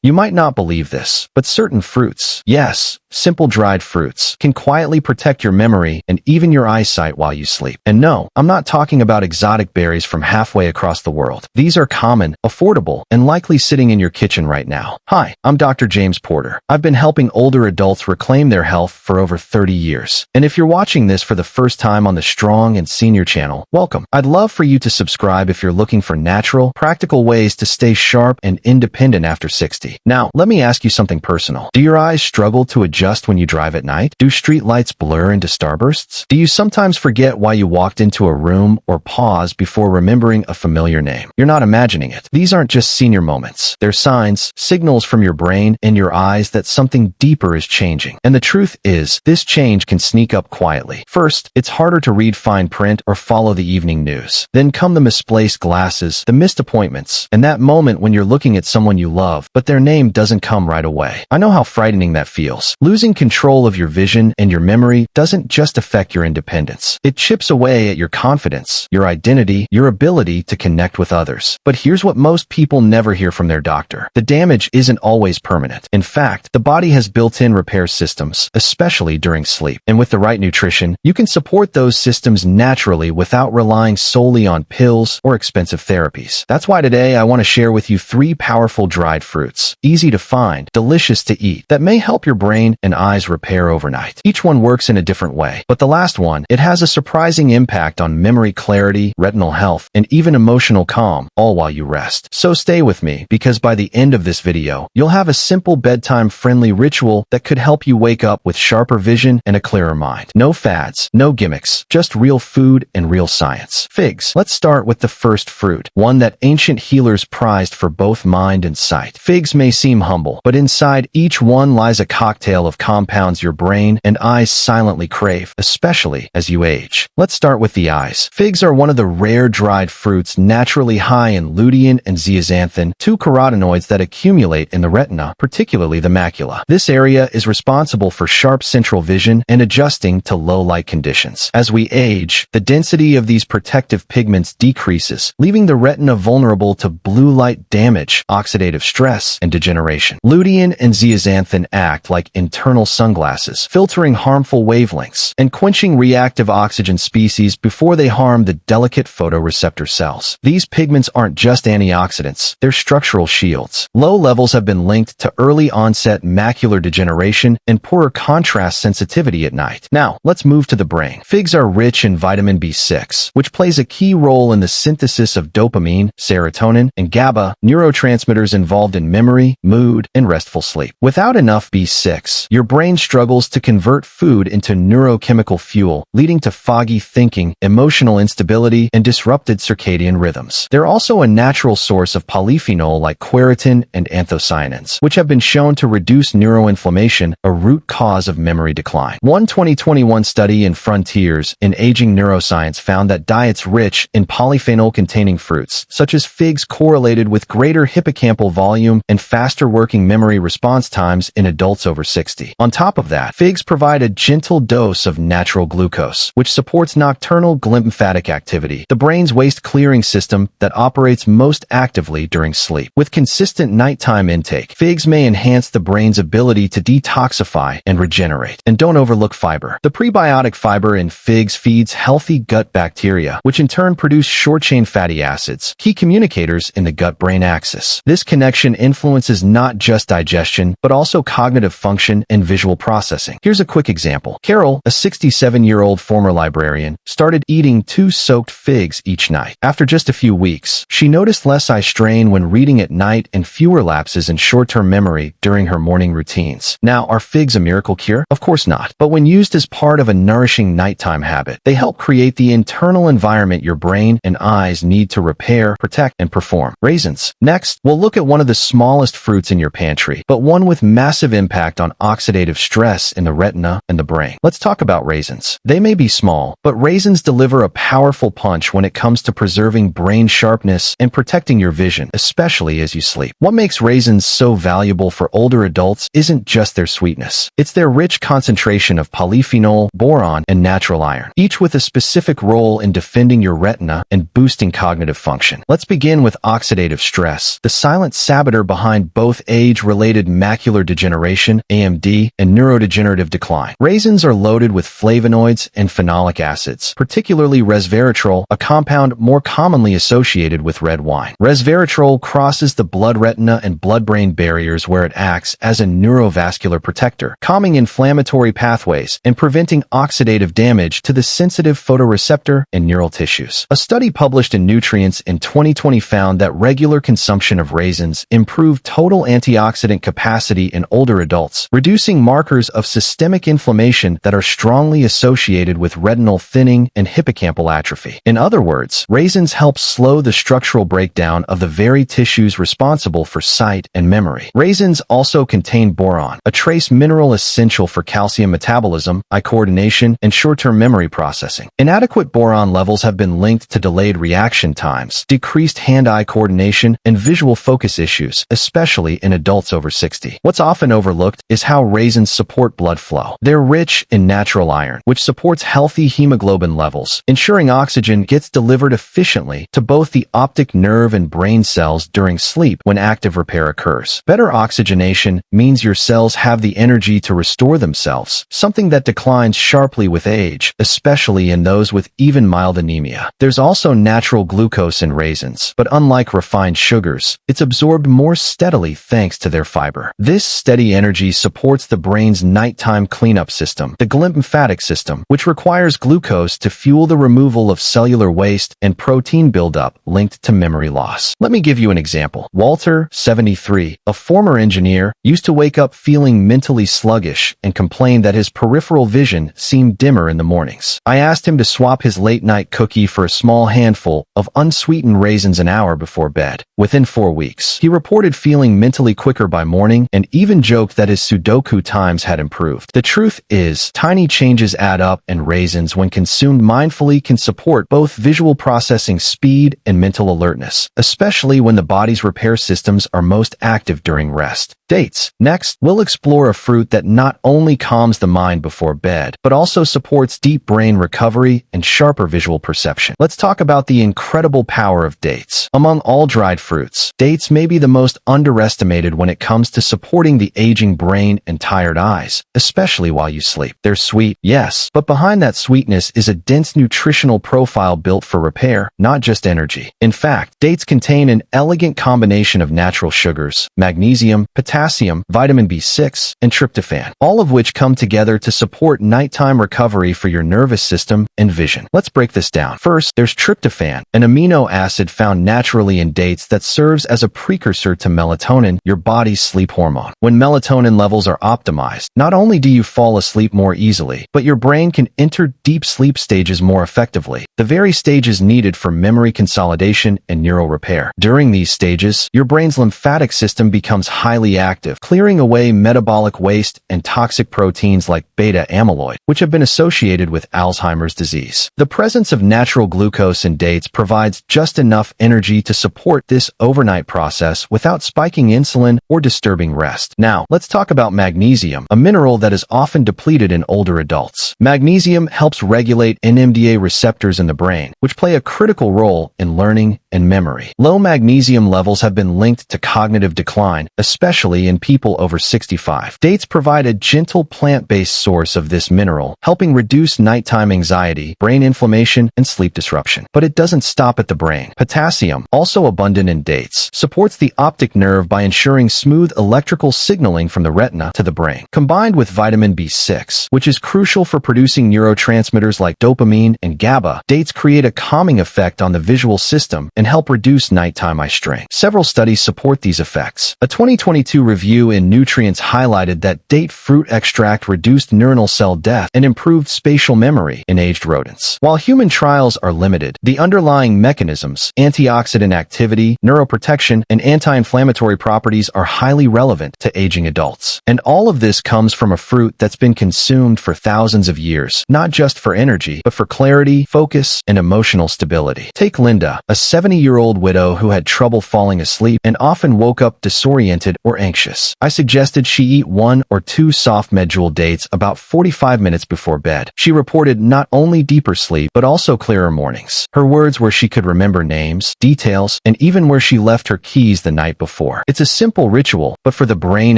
You might not believe this, but certain fruits, yes, simple dried fruits, can quietly protect your memory and even your eyesight while you sleep. And no, I'm not talking about exotic berries from halfway across the world. These are common, affordable, and likely sitting in your kitchen right now. Hi, I'm Dr. James Porter. I've been helping older adults reclaim their health for over 30 years. And if you're watching this for the first time on the Strong and Senior channel, welcome. I'd love for you to subscribe if you're looking for natural, practical ways to stay sharp and independent after 60. Now, let me ask you something personal. Do your eyes struggle to adjust when you drive at night? Do street lights blur into starbursts? Do you sometimes forget why you walked into a room or pause before remembering a familiar name? You're not imagining it. These aren't just senior moments. They're signs, signals from your brain and your eyes that something deeper is changing. And the truth is, this change can sneak up quietly. First, it's harder to read fine print or follow the evening news. Then come the misplaced glasses, the missed appointments, and that moment when you're looking at someone you love, but their name doesn't come right away. I know how frightening that feels. Losing control of your vision and your memory doesn't just affect your independence. It chips away at your confidence, your identity, your ability to connect with others. But here's what most people never hear from their doctor. The damage isn't always permanent. In fact, the body has built-in repair systems, especially during sleep. And with the right nutrition, you can support those systems naturally without relying solely on pills or expensive therapies. That's why today I want to share with you 3 powerful dried fruits, easy to find, delicious to eat, that may help your brain and eyes repair overnight. Each one works in a different way, but the last one, it has a surprising impact on memory clarity, retinal health, and even emotional calm, all while you rest. So stay with me, because by the end of this video, you'll have a simple bedtime-friendly ritual that could help you wake up with sharper vision and a clearer mind. No fads, no gimmicks, just real food and real science. Figs. Let's start with the first fruit, one that ancient healers prized for both mind and sight. Figs may seem humble, but inside each one lies a cocktail of compounds your brain and eyes silently crave, especially as you age. Let's start with the eyes. Figs are one of the rare dried fruits naturally high in lutein and zeaxanthin, 2 carotenoids that accumulate in the retina, particularly the macula. This area is responsible for sharp central vision and adjusting to low light conditions. As we age, the density of these protective pigments decreases, leaving the retina vulnerable to blue light damage, oxidative stress, and degeneration. Lutein and zeaxanthin act like internal sunglasses, filtering harmful wavelengths and quenching reactive oxygen species before they harm the delicate photoreceptor cells. These pigments aren't just antioxidants, they're structural shields. Low levels have been linked to early onset macular degeneration and poorer contrast sensitivity at night. Now, let's move to the brain. Figs are rich in vitamin B6, which plays a key role in the synthesis of dopamine, serotonin, and GABA, neurotransmitters involved in memory, mood, and restful sleep. Without enough B6, your brain struggles to convert food into neurochemical fuel, leading to foggy thinking, emotional instability, and disrupted circadian rhythms. They're also a natural source of polyphenol like quercetin and anthocyanins, which have been shown to reduce neuroinflammation, a root cause of memory decline. One 2021 study in Frontiers in Aging Neuroscience found that diets rich in polyphenol-containing fruits, such as figs, correlated with greater hippocampal volume and faster working memory response times in adults over 60. On top of that, figs provide a gentle dose of natural glucose, which supports nocturnal glymphatic activity, the brain's waste-clearing system that operates most actively during sleep. With consistent nighttime intake, figs may enhance the brain's ability to detoxify and regenerate. And don't overlook fiber. The prebiotic fiber in figs feeds healthy gut bacteria, which in turn produce short-chain fatty acids, key communicators in the gut-brain axis. This connection influences not just digestion, but also cognitive function and visual processing. Here's a quick example. Carol, a 67-year-old former librarian, started eating 2 soaked figs each night. After just a few weeks, she noticed less eye strain when reading at night and fewer lapses in short-term memory during her morning routines. Now, are figs a miracle cure? Of course not. But when used as part of a nourishing nighttime habit, they help create the internal environment your brain and eyes need to repair, protect, and perform. Raisins. Next, we'll look at one of the smallest fruits in your pantry, but one with massive impact on oxidative stress in the retina and the brain. Let's talk about raisins. They may be small, but raisins deliver a powerful punch when it comes to preserving brain sharpness and protecting your vision, especially as you sleep. What makes raisins so valuable for older adults isn't just their sweetness. It's their rich concentration of polyphenol, boron, and natural iron, each with a specific role in defending your retina and boosting cognitive function. Let's begin with oxidative stress, the silent saboteur behind behind both age-related macular degeneration, AMD, and neurodegenerative decline. Raisins are loaded with flavonoids and phenolic acids, particularly resveratrol, a compound more commonly associated with red wine. Resveratrol crosses the blood-retina and blood-brain barriers where it acts as a neurovascular protector, calming inflammatory pathways and preventing oxidative damage to the sensitive photoreceptor and neural tissues. A study published in Nutrients in 2020 found that regular consumption of raisins improved total antioxidant capacity in older adults, reducing markers of systemic inflammation that are strongly associated with retinal thinning and hippocampal atrophy. In other words, raisins help slow the structural breakdown of the very tissues responsible for sight and memory. Raisins also contain boron, a trace mineral essential for calcium metabolism, eye coordination, and short-term memory processing. Inadequate boron levels have been linked to delayed reaction times, decreased hand-eye coordination, and visual focus issues, especially in adults over 60. What's often overlooked is how raisins support blood flow. They're rich in natural iron, which supports healthy hemoglobin levels, ensuring oxygen gets delivered efficiently to both the optic nerve and brain cells during sleep when active repair occurs. Better oxygenation means your cells have the energy to restore themselves, something that declines sharply with age, especially in those with even mild anemia. There's also natural glucose in raisins, but unlike refined sugars, it's absorbed more steadily thanks to their fiber. This steady energy supports the brain's nighttime cleanup system, the glymphatic system, which requires glucose to fuel the removal of cellular waste and protein buildup linked to memory loss. Let me give you an example. Walter, 73, a former engineer, used to wake up feeling mentally sluggish and complain that his peripheral vision seemed dimmer in the mornings. I asked him to swap his late-night cookie for a small handful of unsweetened raisins an hour before bed. Within 4 weeks, he reported feeling mentally quicker by morning and even joked that his Sudoku times had improved. The truth is, tiny changes add up, and raisins, when consumed mindfully, can support both visual processing speed and mental alertness, especially when the body's repair systems are most active during rest. Dates. Next, we'll explore a fruit that not only calms the mind before bed, but also supports deep brain recovery and sharper visual perception. Let's talk about the incredible power of dates. Among all dried fruits, dates may be the most underestimated when it comes to supporting the aging brain and tired eyes, especially while you sleep. They're sweet, yes, but behind that sweetness is a dense nutritional profile built for repair, not just energy. In fact, dates contain an elegant combination of natural sugars, magnesium, potassium, vitamin B6, and tryptophan, all of which come together to support nighttime recovery for your nervous system and vision. Let's break this down. First, there's tryptophan, an amino acid found naturally in dates that serves as a precursor to melatonin, your body's sleep hormone. When melatonin levels are optimized, not only do you fall asleep more easily, but your brain can enter deep sleep stages more effectively, the very stages needed for memory consolidation and neural repair. During these stages, your brain's lymphatic system becomes highly active, clearing away metabolic waste and toxic proteins like beta amyloid, which have been associated with Alzheimer's disease. The presence of natural glucose in dates provides just enough energy to support this overnight process without spiking insulin or disturbing rest. Now, let's talk about magnesium, a mineral that is often depleted in older adults. Magnesium helps regulate NMDA receptors in the brain, which play a critical role in learning and memory. Low magnesium levels have been linked to cognitive decline, especially in people over 65. Dates provide a gentle plant-based source of this mineral, helping reduce nighttime anxiety, brain inflammation, and sleep disruption. But it doesn't stop at the brain. Potassium, also abundant in dates, supports the optic nerve by ensuring smooth electrical signaling from the retina to the brain. Combined with vitamin B6, which is crucial for producing neurotransmitters like dopamine and GABA, dates create a calming effect on the visual system and help reduce nighttime eye strain. Several studies support these effects. A 2022 review in Nutrients highlighted that date fruit extract reduced neuronal cell death and improved spatial memory in aged rodents. While human trials are limited, the underlying mechanisms, antioxidant activity, neuroprotection, and anti-inflammatory properties are highly relevant to aging adults. And all of this comes from a fruit that's been consumed for thousands of years, not just for energy, but for clarity, focus, and emotional stability. Take Linda, a 70-year-old widow who had trouble falling asleep and often woke up disoriented or anxious. I suggested she eat 1 or 2 soft medjool dates about 45 minutes before bed. She reported not only deeper sleep, but also clearer mornings. Her words were she could remember names, details, and even where she left her keys the night before. It's a simple ritual, but for the brain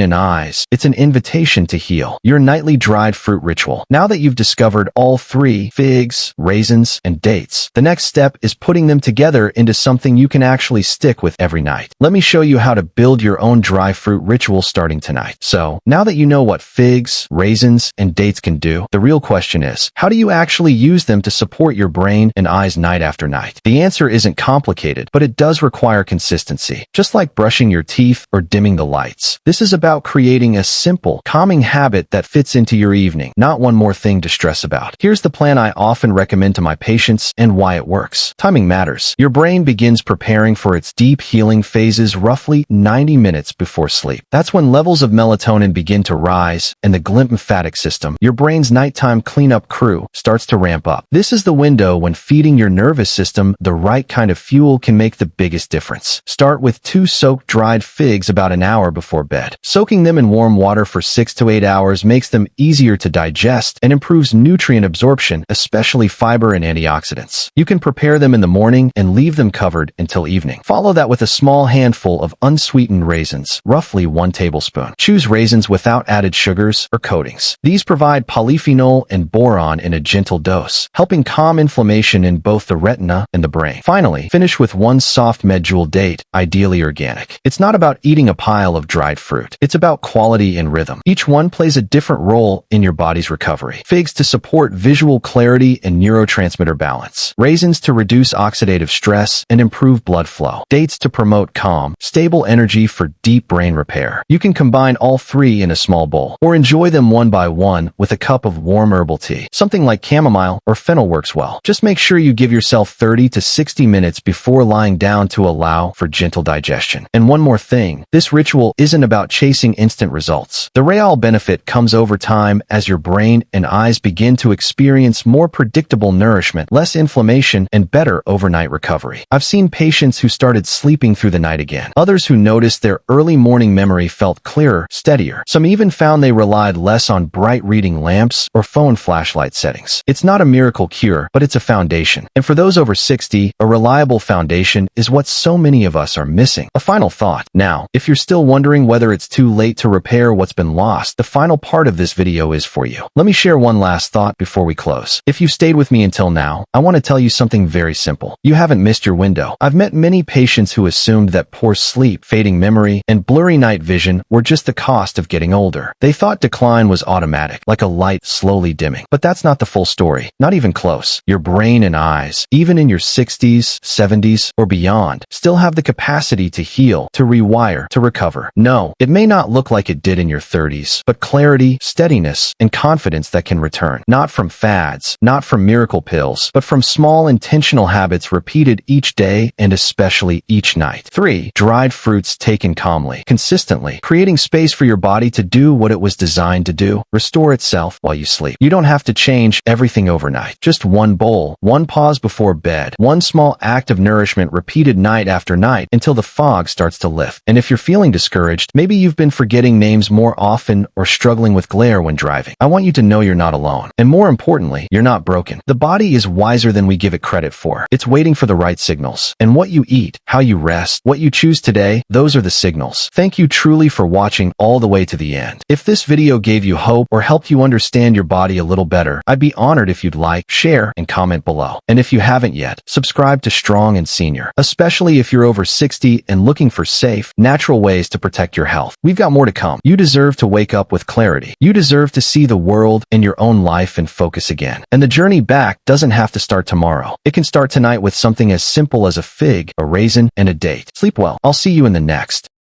and eyes, it's an invitation to heal. Your nightly dried fruit ritual. Now that you've discovered all 3, figs, raisins, and dates, the next step is putting them together into something you can actually stick with every night. Let me show you how to build your own dry fruit ritual starting tonight. So, now that you know what figs, raisins, and dates can do, the real question is, how do you actually use them to support your brain and eyes night after night? The answer isn't complicated, but it does require consistency. Just like brushing your teeth or dimming the lights. This is about creating a simple, calming habit that fits into your evening, not one more thing to stress about. Here's the plan I often recommend to my patients and why it works. Timing matters. Your brain begins preparing for its deep healing phases roughly 90 minutes before sleep. That's when levels of melatonin begin to rise and the glymphatic system, your brain's nighttime cleanup crew, starts to ramp up. This is the window when feeding your nervous system the right kind of fuel can make the biggest difference. Start with 2 soaked dried figs about an hour before bed. Soaking them in warm water for 6 to 8 hours makes them easier to digest and improves nutrient absorption, especially fiber and antioxidants. You can prepare them in the morning and leave them covered until evening. Follow that with a small handful of unsweetened raisins, roughly 1 tablespoon. Choose raisins without added sugars or coatings. These provide polyphenol and boron in a gentle dose, helping calm inflammation in both the retina and the brain. Finally, finish with 1 soft medjool date, ideally organic. It's not about eating a pile of dried fruit. It's about quality and rhythm. Each one plays a different role in your body's recovery. Figs to support visual clarity and neurotransmitter balance. Raisins to reduce oxidative stress and improve blood flow. Dates to promote calm, stable energy for deep brain repair. You can combine all 3 in a small bowl, or enjoy them one by one with a cup of warm herbal tea. Something like chamomile or fennel works well. Just make sure you give yourself 30 to 60 minutes before lying down to allow for gentle digestion. And one more thing, this ritual isn't about chasing instant results. The real benefit comes over time as your brain and eyes begin to experience more predictable nourishment, less inflammation, and better overnight recovery. I've seen patients who started sleeping through the night again. Others who noticed their early morning memory felt clearer, steadier. Some even found they relied less on bright reading lamps or phone flashlight settings. It's not a miracle cure, but it's a foundation. And for those over 60, a reliable foundation is what so many of us are missing. A final thought. Now, if you're still wondering whether it's too late to repair what's been lost, the final part of this video is for you. Let me share one last thought before we close. If you stayed with me until now, I want to tell you something very simple. You haven't missed your window. I've met many patients who assumed that poor sleep, fading memory, and blurry night vision were just the cost of getting older. They thought decline was automatic, like a light slowly dimming. But that's not the full story. Not even close. Your brain and eyes, even in your 60s, 70s, or beyond, still have the capacity to heal, to rewire, to recover. No, it may not look like it did in your 30s, but clarity, steadiness, and confidence that can return. Not from fads, not from miracle pills, but from small intentional habits repeated each day and especially each night. 3. Dried fruits taken calmly, consistently, creating space for your body to do what it was designed to do, restore itself while you sleep. You don't have to change everything overnight. Just 1 bowl, 1 pause before bed, 1 small act of nourishment repeated night after night until the fog starts to lift. And if you're feeling discouraged, maybe you've been forgetting names more often or struggling with glare when driving. I want you to know you're not alone. And more importantly, you're not broken. The body is wiser than we give it credit for. It's waiting for the right signals. And what you eat, how you rest, what you choose today, those are the signals. Thank you truly for watching all the way to the end. If this video gave you hope or helped you understand your body a little better, I'd be honored if you'd like, share, and comment below. And if you haven't yet, subscribe to Strong and Senior, especially if you're over 60 and looking for safe, natural ways to protect your health. We've got more to come. You deserve to wake up with clarity. You deserve to see the world and your own life in focus again. And the journey back doesn't have to start tomorrow. It can start tonight with something as simple as a fig, a raisin, and a date. Sleep well. I'll see you in the next.